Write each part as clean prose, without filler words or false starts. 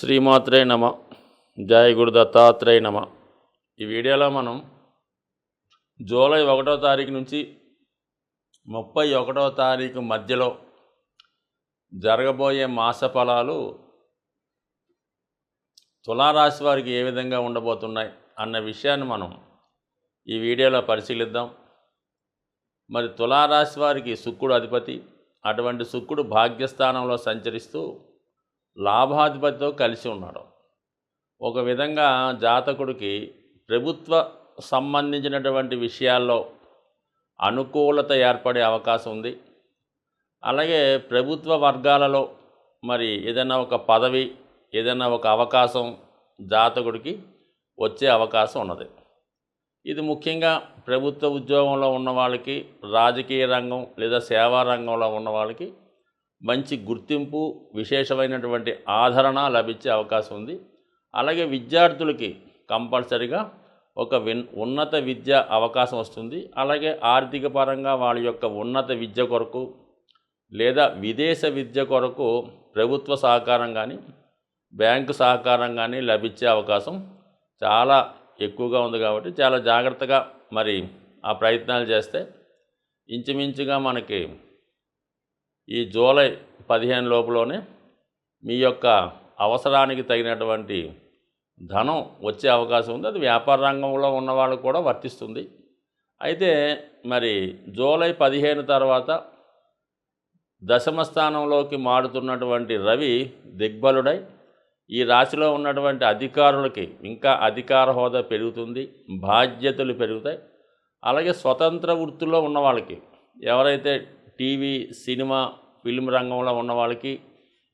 శ్రీమాత్రే నమ. జయ గురు దత్తాత్రేయ నమ. ఈ వీడియోలో మనం జూలై 1వ తారీఖు నుంచి 31వ తారీఖు మధ్యలో జరగబోయే మాస ఫలాలు తులారాశి వారికి ఏ విధంగా ఉండబోతున్నాయి అన్న విషయాన్ని మనం ఈ వీడియోలో పరిశీలిద్దాం. మరి తులారాశి వారికి శుక్రుడు అధిపతి. అటువంటి శుక్రుడు భాగ్యస్థానంలో సంచరిస్తూ లాభాధిపతితో కలిసి ఉన్నాడు. ఒక విధంగా జాతకుడికి ప్రభుత్వ సంబంధించినటువంటి విషయాల్లో అనుకూలత ఏర్పడే అవకాశం ఉంది. అలాగే ప్రభుత్వ వర్గాలలో మరి ఏదైనా ఒక పదవి, ఏదైనా ఒక అవకాశం జాతకుడికి వచ్చే అవకాశం ఉన్నది. ఇది ముఖ్యంగా ప్రభుత్వ ఉద్యోగంలో ఉన్న వాళ్ళకి, రాజకీయ రంగం లేదా సేవా రంగంలో ఉన్న వాళ్ళకి మంచి గుర్తింపు, విశేషమైనటువంటి ఆదరణ లభించే అవకాశం ఉంది. అలాగే విద్యార్థులకి కంపల్సరిగా ఒక ఉన్నత విద్య అవకాశం వస్తుంది. అలాగే ఆర్థిక పరంగా వాళ్ళ యొక్క ఉన్నత విద్య కొరకు లేదా విదేశ విద్య కొరకు ప్రభుత్వ సహకారం కానీ, బ్యాంకు సహకారం కానీ లభించే అవకాశం చాలా ఎక్కువగా ఉంది. కాబట్టి చాలా జాగ్రత్తగా మరి ఆ ప్రయత్నాలు చేస్తే ఇంచుమించుగా మనకి ఈ జూలై 15 లోపులోనే మీ యొక్క అవసరానికి తగినటువంటి ధనం వచ్చే అవకాశం ఉంది. అది వ్యాపార రంగంలో ఉన్న వాళ్ళకు కూడా వర్తిస్తుంది. అయితే మరి జూలై 15 తర్వాత దశమ స్థానంలోకి మారుతున్నటువంటి రవి దిగ్బలుడై ఈ రాశిలో ఉన్నటువంటి అధికారులకి ఇంకా అధికార హోదా పెరుగుతుంది, బాధ్యతలు పెరుగుతాయి. అలాగే స్వతంత్ర వృత్తిలో ఉన్న వాళ్ళకి, ఎవరైతే టీవీ, సినిమా, ఫిల్మ్ రంగంలో ఉన్న వాళ్ళకి,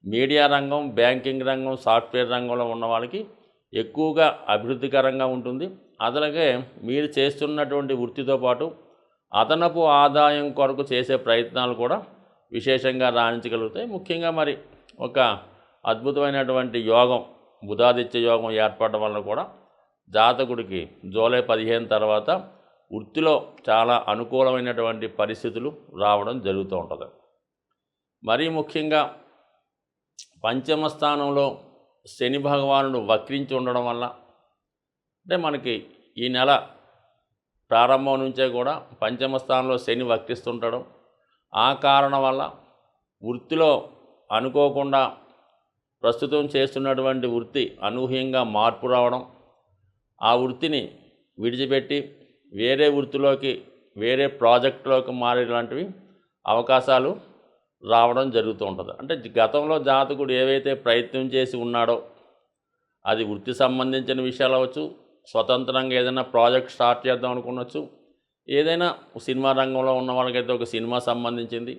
మీడియా రంగం, బ్యాంకింగ్ రంగం, సాఫ్ట్వేర్ రంగంలో ఉన్న వాళ్ళకి ఎక్కువగా అభివృద్ధికరంగా ఉంటుంది. అలాగే మీరు చేస్తున్నటువంటి వృత్తితో పాటు అదనపు ఆదాయం కొరకు చేసే ప్రయత్నాలు కూడా విశేషంగా రాణించగలుగుతాయి. ముఖ్యంగా మరి ఒక అద్భుతమైనటువంటి యోగం, బుధాదిత్య యోగం ఏర్పడడం వల్ల కూడా జాతకుడికి జూలై 15 తర్వాత వృత్తిలో చాలా అనుకూలమైనటువంటి పరిస్థితులు రావడం జరుగుతూ ఉంటుంది. మరీ ముఖ్యంగా పంచమ స్థానంలో శని భగవానుడు వక్రించి ఉండడం వల్ల, అంటే మనకి ఈ నెల ప్రారంభం నుంచే కూడా పంచమ స్థానంలో శని వక్రిస్తుండడం, ఆ కారణం వల్ల వృత్తిలో అనుకోకుండా ప్రస్తుతం చేస్తున్నటువంటి వృత్తి అనూహ్యంగా మార్పు రావడం, ఆ వృత్తిని విడిచిపెట్టి వేరే వృత్తిలోకి, వేరే ప్రాజెక్టులోకి మారేలాంటివి అవకాశాలు రావడం జరుగుతూ ఉంటుంది. అంటే గతంలో జాతకుడు ఏవైతే ప్రయత్నం చేసి ఉన్నాడో అది వృత్తి సంబంధించిన విషయాలు అవ్వచ్చు, స్వతంత్రంగా ఏదైనా ప్రాజెక్ట్ స్టార్ట్ చేద్దాం అనుకునొచ్చు, ఏదైనా సినిమా రంగంలో ఉన్న వాళ్ళకైతే ఒక సినిమా సంబంధించింది,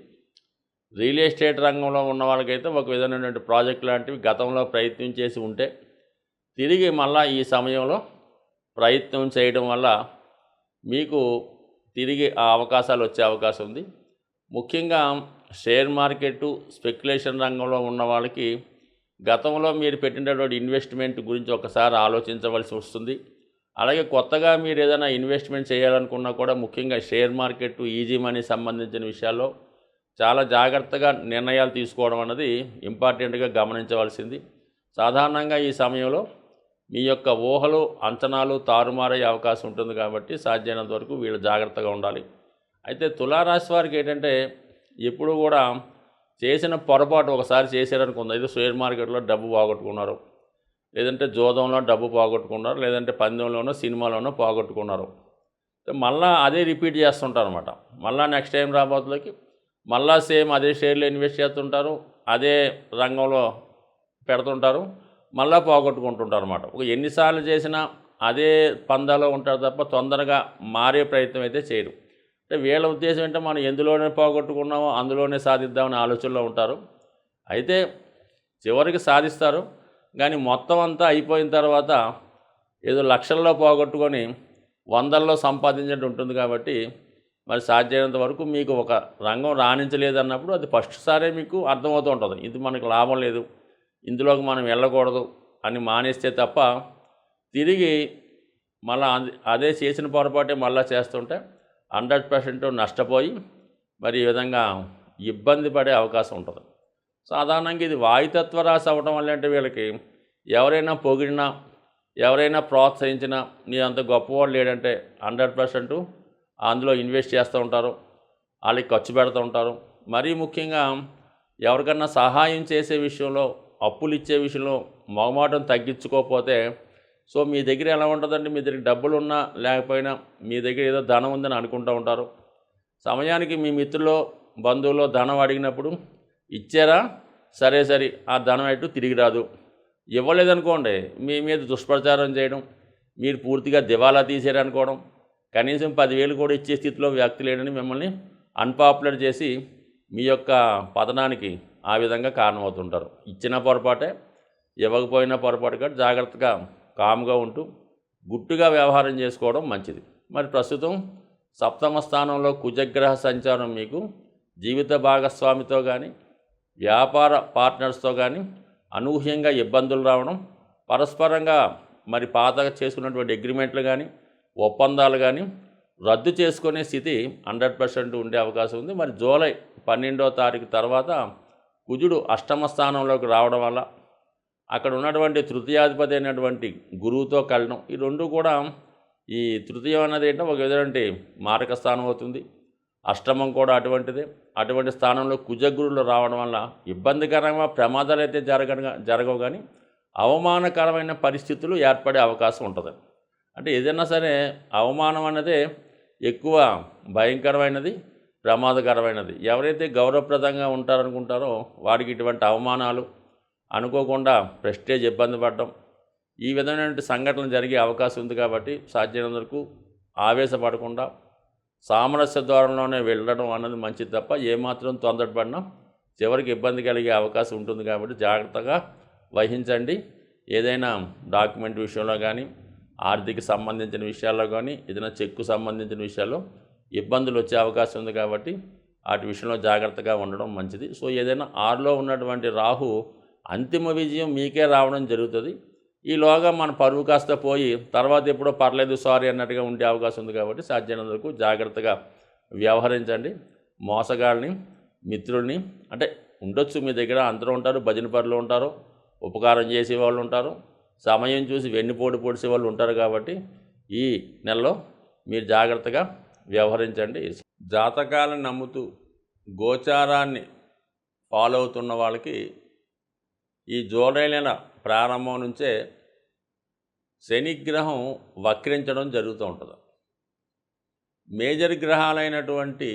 రియల్ ఎస్టేట్ రంగంలో ఉన్న వాళ్ళకైతే ఒక విధమైనటువంటి ప్రాజెక్ట్ లాంటివి గతంలో ప్రయత్నం చేసి ఉంటే తిరిగి మళ్ళా ఈ సమయంలో ప్రయత్నం చేయడం వల్ల మీకు తిరిగి ఆ అవకాశాలు వచ్చే అవకాశం ఉంది. ముఖ్యంగా షేర్ మార్కెట్టు, స్పెక్యులేషన్ రంగంలో ఉన్న వాళ్ళకి గతంలో మీరు పెట్టినటువంటి ఇన్వెస్ట్మెంట్ గురించి ఒకసారి ఆలోచించవలసి వస్తుంది. అలాగే కొత్తగా మీరు ఏదైనా ఇన్వెస్ట్మెంట్ చేయాలనుకున్నా కూడా ముఖ్యంగా షేర్ మార్కెట్టు, ఈజీ మనీ సంబంధించిన విషయాల్లో చాలా జాగ్రత్తగా నిర్ణయాలు తీసుకోవడం అన్నది ఇంపార్టెంట్గా గమనించవలసింది. సాధారణంగా ఈ సమయంలో మీ యొక్క ఊహలు, అంచనాలు తారుమారయ్యే అవకాశం ఉంటుంది. కాబట్టి సాధ్యమైనంత వరకు వీళ్ళు జాగ్రత్తగా ఉండాలి. అయితే తులారాశి వారికి ఏంటంటే ఎప్పుడు కూడా చేసిన పొరపాటు ఒకసారి చేశారనుకుంది, అయితే షేర్ మార్కెట్లో డబ్బు పోగొట్టుకున్నారు, లేదంటే జోదంలో డబ్బు పోగొట్టుకున్నారు, లేదంటే పందెంలోనో సినిమాలోనో పోగొట్టుకున్నారు, మళ్ళీ అదే రిపీట్ చేస్తుంటారు అనమాట. మళ్ళీ నెక్స్ట్ టైం రాబోతులకి మళ్ళీ సేమ్ అదే షేర్లో ఇన్వెస్ట్ చేస్తుంటారు, అదే రంగంలో పెడుతుంటారు, మళ్ళీ పోగొట్టుకుంటుంటారు అనమాట. ఒక ఎన్నిసార్లు చేసినా అదే పందాలో ఉంటారు తప్ప తొందరగా మారే ప్రయత్నం అయితే చేయరు. అంటే వీళ్ళ ఉద్దేశం ఏంటంటే మనం ఎందులోనే పోగొట్టుకున్నామో అందులోనే సాధిద్దామనే ఆలోచనలో ఉంటారు. అయితే చివరికి సాధిస్తారు, కానీ మొత్తం అంతా అయిపోయిన తర్వాత ఏదో లక్షల్లో పోగొట్టుకొని వందల్లో సంపాదించినట్టు ఉంటుంది. కాబట్టి మరి సాధ్యమైనంత వరకు మీకు ఒక రంగం రాణించలేదన్నప్పుడు అది ఫస్ట్ సారే మీకు అర్థమవుతూ ఉంటుంది, ఇది మనకు లాభం లేదు, ఇందులోకి మనం వెళ్ళకూడదు అని మానేస్తే తప్ప తిరిగి మళ్ళీ అదే చేసిన పొరపాటే మళ్ళీ చేస్తుంటే 100% నష్టపోయి మరి ఈ విధంగా ఇబ్బంది పడే అవకాశం ఉంటుంది. సాధారణంగా ఇది వాయుతత్వ రాశి అవ్వడం వల్ల అంటే వీళ్ళకి ఎవరైనా పొగిడినా, ఎవరైనా ప్రోత్సహించినా నీ అంత గొప్పవాడు లేడంటే 100% అందులో ఇన్వెస్ట్ చేస్తూ ఉంటారు, వాళ్ళకి ఖర్చు పెడుతూ ఉంటారు. మరీ ముఖ్యంగా ఎవరికన్నా సహాయం చేసే విషయంలో, అప్పులు ఇచ్చే విషయంలో మొహమాటం తగ్గించుకోకపోతే, సో మీ దగ్గర ఎలా ఉంటుందంటే, మీ దగ్గర డబ్బులు ఉన్నా లేకపోయినా మీ దగ్గర ఏదో ధనం ఉందని అనుకుంటూ ఉంటారు. సమయానికి మీ మిత్రులో, బంధువులో ధనం అడిగినప్పుడు ఇచ్చారా, సరే ఆ ధనం ఎటు తిరిగి రాదు. ఇవ్వలేదనుకోండి, మీ మీద దుష్ప్రచారం చేయడం, మీరు పూర్తిగా దివాలా తీసేరనుకోవడం, కనీసం 10,000 కూడా ఇచ్చే స్థితిలో వ్యక్తి లేడని మిమ్మల్ని అన్పాపులర్ చేసి మీ యొక్క పతనానికి ఆ విధంగా కారణమవుతుంటారు. ఇచ్చిన పొరపాటే, ఇవ్వకపోయినా పొరపాటు కాబట్టి జాగ్రత్తగా కామ్గా ఉంటూ గుట్టుగా వ్యవహారం చేసుకోవడం మంచిది. మరి ప్రస్తుతం సప్తమ స్థానంలో కుజగ్రహ సంచారం మీకు జీవిత భాగస్వామితో కానీ, వ్యాపార పార్ట్నర్స్తో కానీ అనూహ్యంగా ఇబ్బందులు రావడం, పరస్పరంగా మరి పాతగా చేసుకున్నటువంటి అగ్రిమెంట్లు కానీ, ఒప్పందాలు కానీ రద్దు చేసుకునే స్థితి 100% ఉండే అవకాశం ఉంది. మరి జూలై 12వ తారీఖు తర్వాత కుజుడు అష్టమ స్థానంలోకి రావడం వల్ల అక్కడ ఉన్నటువంటి తృతీయాధిపతి అయినటువంటి గురువుతో కలడం, ఈ రెండు కూడా, ఈ తృతీయం అన్నది ఏంటో ఒక విధంగా మారక స్థానం అవుతుంది, అష్టమం కూడా అటువంటిదే. అటువంటి స్థానంలో కుజగురులు రావడం వల్ల ఇబ్బందికరంగా ప్రమాదాలు అయితే జరగవు కానీ అవమానకరమైన పరిస్థితులు ఏర్పడే అవకాశం ఉంటుంది. అంటే ఏదైనా సరే అవమానం అన్నదే ఎక్కువ భయంకరమైనది, ప్రమాదకరమైనది. ఎవరైతే గౌరవప్రదంగా ఉంటారనుకుంటారో వారికి ఇటువంటి అవమానాలు, అనుకోకుండా ప్రెస్టేజ్ ఇబ్బంది పడడం, ఈ విధమైనటువంటి సంఘటనలు జరిగే అవకాశం ఉంది. కాబట్టి సాధ్యమైనంత వరకు ఆవేశపడకుండా సామరస్య ద్వారంలోనే వెళ్ళడం అన్నది మంచిది తప్ప ఏమాత్రం తొందరపడినా చివరికి ఇబ్బంది కలిగే అవకాశం ఉంటుంది. కాబట్టి జాగ్రత్తగా వహించండి. ఏదైనా డాక్యుమెంట్ విషయంలో కానీ, ఆర్థిక సంబంధించిన విషయాల్లో కానీ, ఏదైనా చెక్కు సంబంధించిన విషయాల్లో ఇబ్బందులు వచ్చే అవకాశం ఉంది. కాబట్టి వాటి విషయంలో జాగ్రత్తగా ఉండడం మంచిది. సో ఏదైనా 6లో ఉన్నటువంటి రాహు అంతిమ విజయం మీకే రావడం జరుగుతుంది. ఈలోగా మన పరువు కాస్త పోయి తర్వాత ఎప్పుడో పర్లేదు సారీ అన్నట్టుగా ఉండే అవకాశం ఉంది. కాబట్టి సాధ్యమైనంత వరకు జాగ్రత్తగా వ్యవహరించండి. మోసగాళ్ళని, మిత్రుల్ని, అంటే ఉండొచ్చు మీ దగ్గర, అందరూ ఉంటారు, భజన పరులు ఉంటారు, ఉపకారం చేసే వాళ్ళు ఉంటారు, సమయం చూసి వెన్నుపోటు పొడిసే వాళ్ళు ఉంటారు. కాబట్టి ఈ నెలలో మీరు జాగ్రత్తగా వ్యవహరించండి. జాతకాలను నమ్ముతూ గోచారాన్ని ఫాలో అవుతున్న వాళ్ళకి ఈ జూలై నెల ప్రారంభం నుంచే శనిగ్రహం వక్రించడం జరుగుతూ ఉంటుంది. మేజర్ గ్రహాలైనటువంటి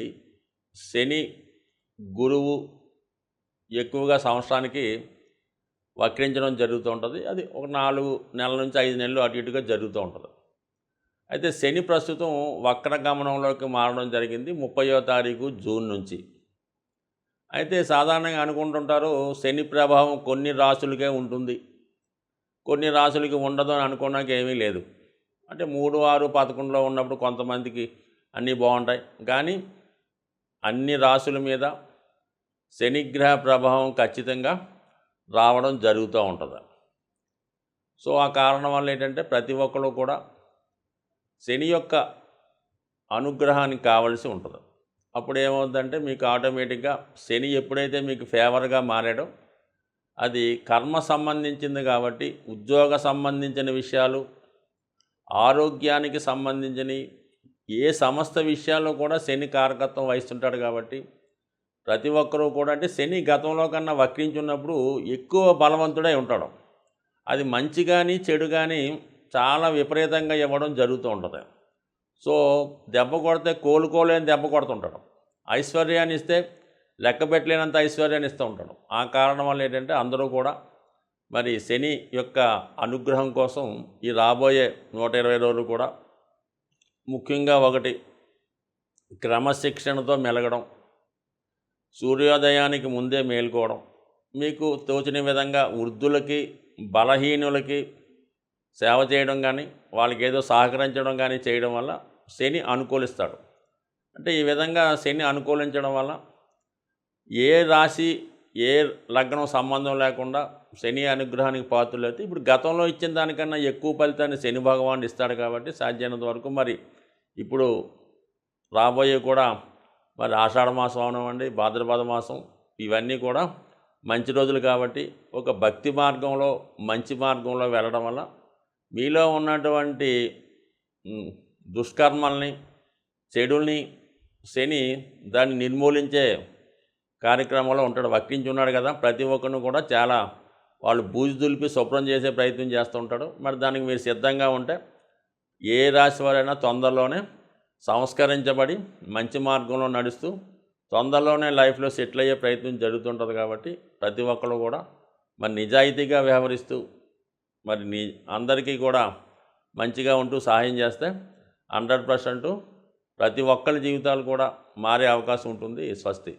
శని, గురువు ఎక్కువగా సంవత్సరానికి వక్రించడం జరుగుతూ ఉంటుంది. అది ఒక 4 నెలల నుంచి 5 నెలలు అటు ఇటుగా జరుగుతూ ఉంటుంది. అయితే శని ప్రస్తుతం వక్ర గమనంలోకి మారడం జరిగింది 30వ తారీఖు జూన్ నుంచి. అయితే సాధారణంగా అనుకుంటుంటారు శని ప్రభావం కొన్ని రాశులకే ఉంటుంది, కొన్ని రాశులకి ఉండదు అని అనుకోవడానికి ఏమీ లేదు. అంటే 3, 6, 11లో ఉన్నప్పుడు కొంతమందికి అన్నీ బాగుంటాయి, కానీ అన్ని రాశుల మీద శనిగ్రహ ప్రభావం ఖచ్చితంగా రావడం జరుగుతూ ఉంటుంది. సో ఆ కారణం వల్ల ఏంటంటే ప్రతి ఒక్కరు కూడా శని యొక్క అనుగ్రహానికి కావలసి ఉంటుంది. అప్పుడు ఏమవుతుందంటే మీకు ఆటోమేటిక్గా శని ఎప్పుడైతే మీకు ఫేవర్గా మారాడో, అది కర్మ సంబంధించింది కాబట్టి ఉద్యోగ సంబంధించిన విషయాలు, ఆరోగ్యానికి సంబంధించిన ఏ సమస్త విషయాల్లో కూడా శని కారకత్వం వహిస్తుంటాడు. కాబట్టి ప్రతి ఒక్కరూ కూడా, అంటే శని గతంలో కన్నా వక్రించున్నప్పుడు ఎక్కువ బలవంతుడై ఉంటాడు. అది మంచి కానీ చెడు కానీ చాలా విపరీతంగా ఇవ్వడం జరుగుతూ ఉంటుంది. సో దెబ్బ కొడితే కోలుకోలేని దెబ్బ కొడుతుంటాడు. ఐశ్వర్యాన్ని ఇస్తే లెక్క పెట్టలేనంత ఐశ్వర్యాన్ని ఇస్తూ ఉంటాడు. ఆ కారణం వల్ల ఏంటంటే అందరూ కూడా మరి శని యొక్క అనుగ్రహం కోసం ఈ రాబోయే 120 రోజులు కూడా ముఖ్యంగా ఒకటి క్రమశిక్షణతో మెలగడం, సూర్యోదయానికి ముందే మేల్కోవడం, మీకు తోచిన విధంగా వృద్ధులకి, బలహీనులకి సేవ చేయడం కానీ, వాళ్ళకి ఏదో సహకరించడం కానీ చేయడం వల్ల శని అనుకూలిస్తాడు. అంటే ఈ విధంగా శని అనుకూలించడం వల్ల ఏ రాశి, ఏ లగ్నం సంబంధం లేకుండా శని అనుగ్రహానికి పాత్రలైతే ఇప్పుడు గతంలో ఇచ్చిన దానికన్నా ఎక్కువ ఫలితాన్ని శని భగవానుడు ఇస్తాడు. కాబట్టి సాధ్యమైనంత వరకు మరి ఇప్పుడు రాబోయే కూడా మరి ఆషాఢ మాసం అవనివ్వండి, భాద్రపద మాసం, ఇవన్నీ కూడా మంచి రోజులు కాబట్టి ఒక భక్తి మార్గంలో మంచి మార్గంలో వెళ్ళడం వల్ల మీలో ఉన్నటువంటి దుష్కర్మల్ని చెడుల్ని శని దాన్ని నిర్మూలించే కార్యక్రమంలో ఉంటాడు. వక్రించి ఉన్నాడు కదా, ప్రతి ఒక్కరిని కూడా చాలా వాళ్ళు బూజు దులిపి శుభ్రం చేసే ప్రయత్నం చేస్తూ ఉంటాడు. మరి దానికి మీరు సిద్ధంగా ఉంటే ఏ రాశి వారైనా తొందరలోనే సంస్కరించబడి మంచి మార్గంలో నడుస్తూ తొందరలోనే లైఫ్లో సెటిల్ అయ్యే ప్రయత్నం జరుగుతుంటుంది. కాబట్టి ప్రతి ఒక్కరు కూడా మరి నిజాయితీగా వ్యవహరిస్తూ మరి అందరికీ కూడా మంచిగా ఉంటూ సహాయం చేస్తే 100% ప్రతి ఒక్కరి జీవితాలు కూడా మారే అవకాశం ఉంటుంది. స్వస్తి.